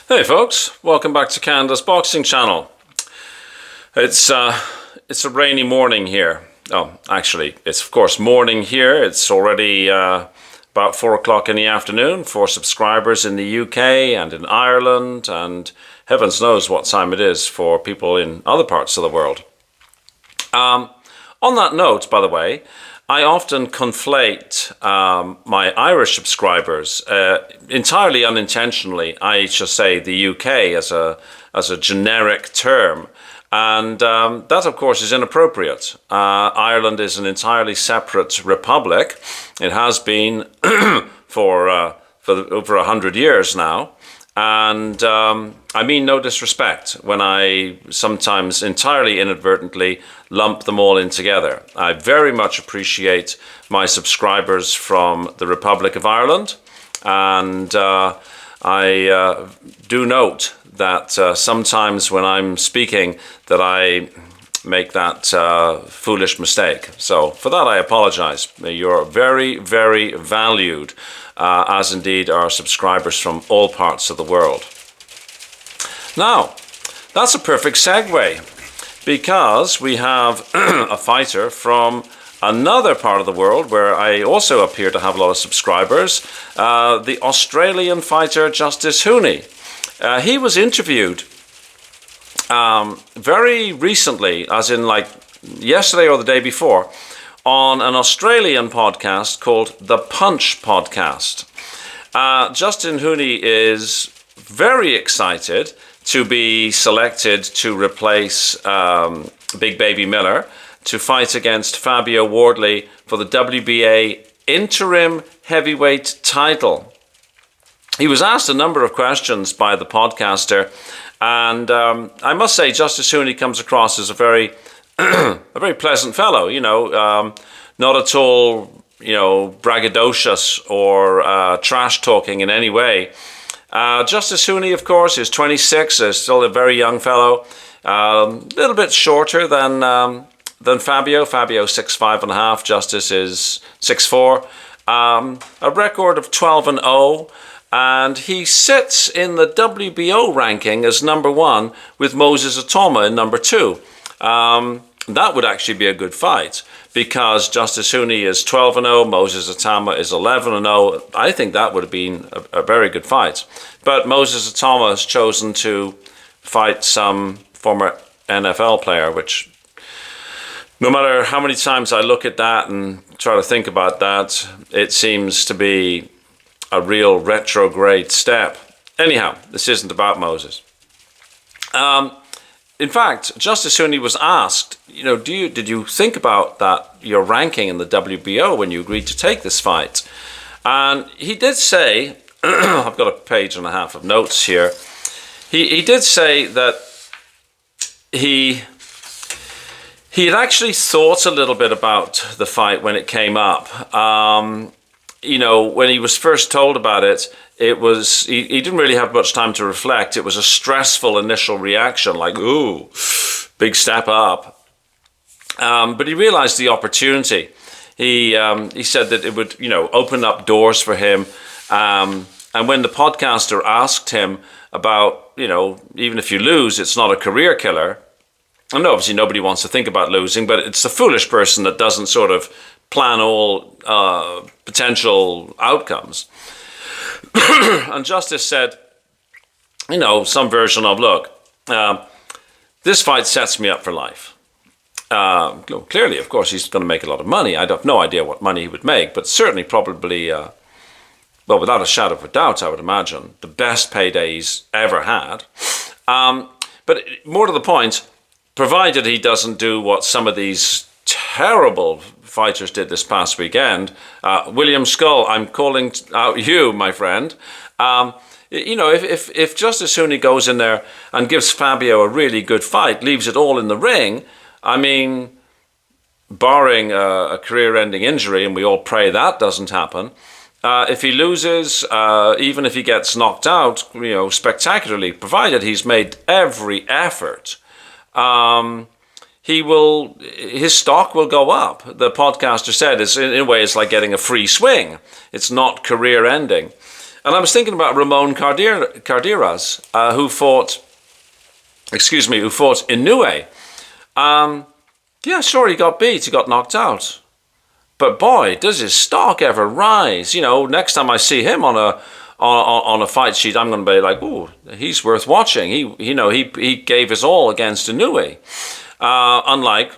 Hey folks, welcome back to Canada's Boxing Channel. It's a rainy morning here. Oh, actually, it's of course morning here. It's already about 4 o'clock in the afternoon for subscribers in the UK and in Ireland, and heavens knows what time it is for people in other parts of the world. On that note, by the way, I often conflate my Irish subscribers, entirely unintentionally. I should say the UK as a generic term, and that of course is inappropriate. Ireland is an entirely separate republic. It has been for over 100 years now. And I mean no disrespect when I sometimes entirely inadvertently lump them all in together. I very much appreciate my subscribers from the Republic of Ireland, and I do note that sometimes when I'm speaking that I make that foolish mistake. So for that I apologize. You're very, very valued, as indeed are subscribers from all parts of the world. Now, that's a perfect segue, because we have a fighter from another part of the world where I also appear to have a lot of subscribers, the Australian fighter Justis Huni. He was interviewed very recently, as in like yesterday or the day before, on an Australian podcast called The Punch Podcast. Justin Huni is very excited to be selected to replace Big Baby Miller to fight against Fabio Wardley for the WBA Interim Heavyweight title. He was asked a number of questions by the podcaster, and I must say Justis Huni comes across as a very pleasant fellow, not at all, braggadocious or trash talking in any way. Justis Huni, of course, is 26, is still a very young fellow, a little bit shorter than Fabio. Fabio's 6'5.5", Justis is 6'4", a record of 12-0. And he sits in the WBO ranking as number 1 with Moses Atoma in number 2. That would actually be a good fight, because Justis Huni is 12-0, Moses Atoma is 11-0. I think that would have been a very good fight. But Moses Atoma has chosen to fight some former NFL player, which, no matter how many times I look at that and try to think about that, it seems to be a real retrograde step. Anyhow, this isn't about Moses. In fact, Justis Huni was asked, did you think about that, your ranking in the WBO when you agreed to take this fight? And he did say, I've got a page and a half of notes here. He did say that he had actually thought a little bit about the fight when it came up. When he was first told about it, he didn't really have much time to reflect. It was a stressful initial reaction, like, ooh, big step up. But he realized the opportunity. He said that it would, open up doors for him. And when the podcaster asked him about, even if you lose, it's not a career killer. And obviously nobody wants to think about losing, but it's the foolish person that doesn't sort of plan all potential outcomes. And Justis said, some version of, look, this fight sets me up for life. Clearly, of course, he's going to make a lot of money. I have no idea what money he would make, but certainly probably, without a shadow of a doubt, I would imagine, the best payday he's ever had. But more to the point, provided he doesn't do what some of these terrible fighters did this past weekend. William Skull, I'm calling out you, my friend. If Justis Huni goes in there and gives Fabio a really good fight, leaves it all in the ring, I mean, barring a career-ending injury, and we all pray that doesn't happen, if he loses, even if he gets knocked out, spectacularly, provided he's made every effort, his stock will go up. The podcaster said, in a way, it's like getting a free swing. It's not career ending. And I was thinking about Ramon Carderas, who fought Inoue. Yeah, sure, he got beat, he got knocked out. But boy, does his stock ever rise. You know, next time I see him on a fight sheet, I'm going to be like, oh, he's worth watching. He gave his all against Inoue. Unlike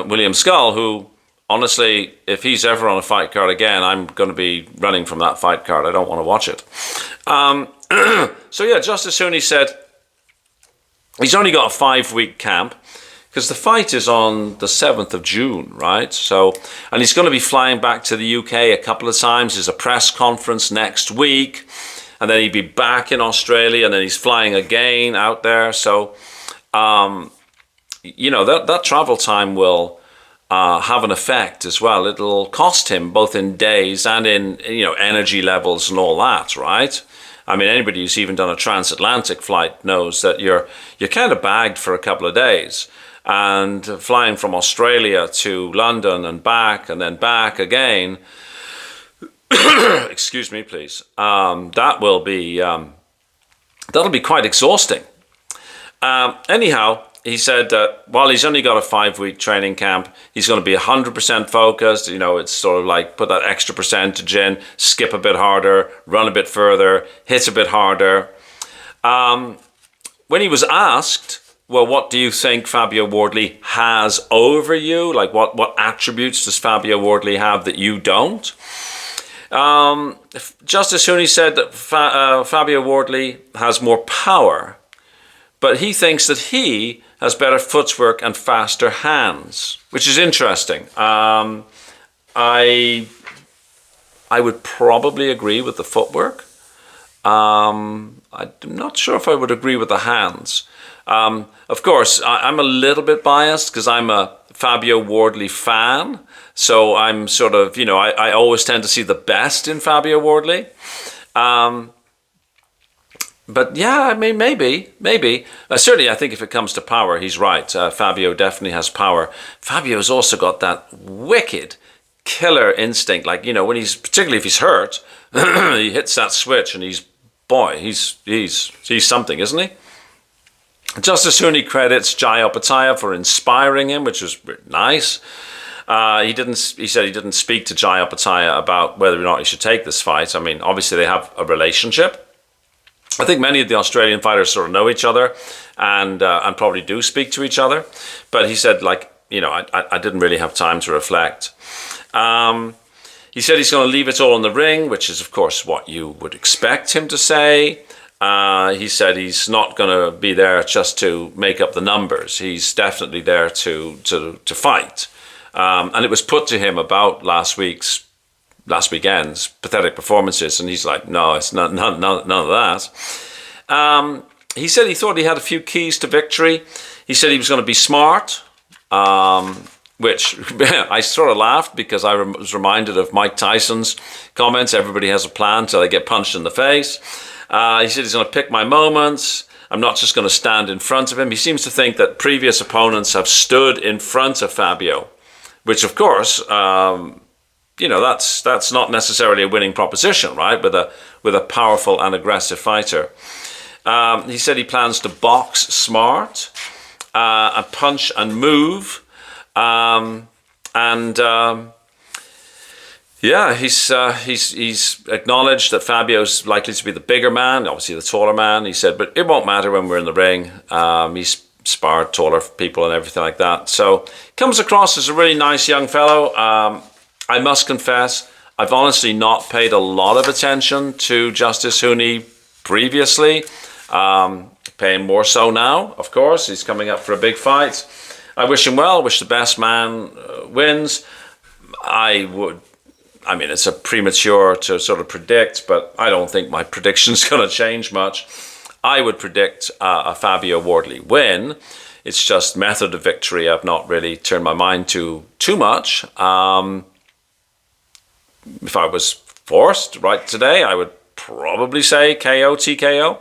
William Skull, who, honestly, if he's ever on a fight card again, I'm going to be running from that fight card. I don't want to watch it. So yeah, Justis Huni said he's only got a 5-week camp, because the fight is on the 7th of June, right? So, and he's going to be flying back to the UK a couple of times. There's a press conference next week, and then he'd be back in Australia, and then he's flying again out there. So, that travel time will have an effect as well. It'll cost him both in days and in, energy levels and all that, right? I mean, anybody who's even done a transatlantic flight knows that you're kind of bagged for a couple of days. And flying from Australia to London and then back again, excuse me, please, that'll be quite exhausting. Anyhow, he said that while he's only got a 5-week training camp, he's going to be 100% focused. It's sort of like put that extra percentage in, skip a bit harder, run a bit further, hit a bit harder. When he was asked, well, what do you think Fabio Wardley has over you? Like, what attributes does Fabio Wardley have that you don't? Justis Huni said that Fabio Wardley has more power, but he thinks that he has better footwork and faster hands, which is interesting. I would probably agree with the footwork. I'm not sure if I would agree with the hands. Of course, I'm a little bit biased because I'm a Fabio Wardley fan. So I'm sort of, I always tend to see the best in Fabio Wardley. But yeah, I mean, maybe. Certainly, I think if it comes to power, he's right. Fabio definitely has power. Fabio's also got that wicked killer instinct. Like, particularly if he's hurt, he hits that switch and he's something, isn't he? Justis Huni credits Jai Opetaia for inspiring him, which was nice. He said he didn't speak to Jai Opetaia about whether or not he should take this fight. I mean, obviously they have a relationship. I think many of the Australian fighters sort of know each other and probably do speak to each other. But he said, I didn't really have time to reflect. He said he's going to leave it all in the ring, which is, of course, what you would expect him to say. He said he's not going to be there just to make up the numbers. He's definitely there to fight. And it was put to him about last weekend's pathetic performances, and he's like, no, it's none of that. He said he thought he had a few keys to victory. He said he was going to be smart, which I sort of laughed because I was reminded of Mike Tyson's comments, everybody has a plan till they get punched in the face. He said he's going to pick my moments. I'm not just going to stand in front of him. He seems to think that previous opponents have stood in front of Fabio, which of course, that's not necessarily a winning proposition, right? With a powerful and aggressive fighter. He said he plans to box smart, and punch and move, he's acknowledged that Fabio's likely to be the bigger man, obviously the taller man. He said, but it won't matter when we're in the ring. He's sparred taller people and everything like that. So comes across as a really nice young fellow. I must confess, I've honestly not paid a lot of attention to Justis Huni previously. Paying more so now, of course. He's coming up for a big fight. I wish him well, wish the best man wins. It's a premature to sort of predict, but I don't think my prediction's going to change much. I would predict a Fabio Wardley win. It's just method of victory I've not really turned my mind to too much. If I was forced right today, I would probably say KO, TKO.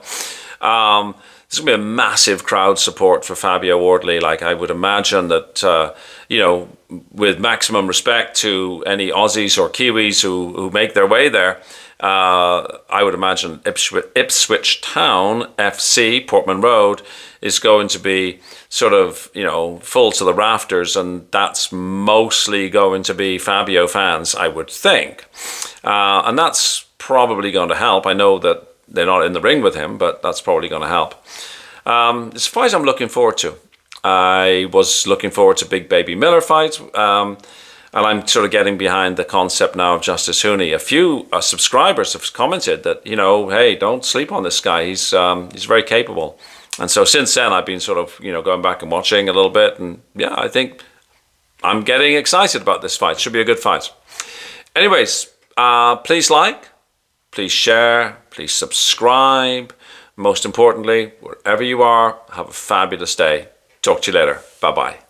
There's going to be a massive crowd support for Fabio Wardley. Like, I would imagine that, with maximum respect to any Aussies or Kiwis who make their way there, I would imagine Ipswich Town FC, Portman Road, is going to be sort of, full to the rafters, and that's mostly going to be Fabio fans, I would think. And that's probably going to help. I know that they're not in the ring with him, but that's probably going to help. It's a fight I'm looking forward to. I was looking forward to Big Baby Miller fight, and I'm sort of getting behind the concept now of Justis Huni. A few subscribers have commented that, hey, don't sleep on this guy. He's very capable. And so since then, I've been sort of, going back and watching a little bit. And yeah, I think I'm getting excited about this fight. Should be a good fight. Anyways, please like, please share, please subscribe. Most importantly, wherever you are, have a fabulous day. Talk to you later. Bye-bye.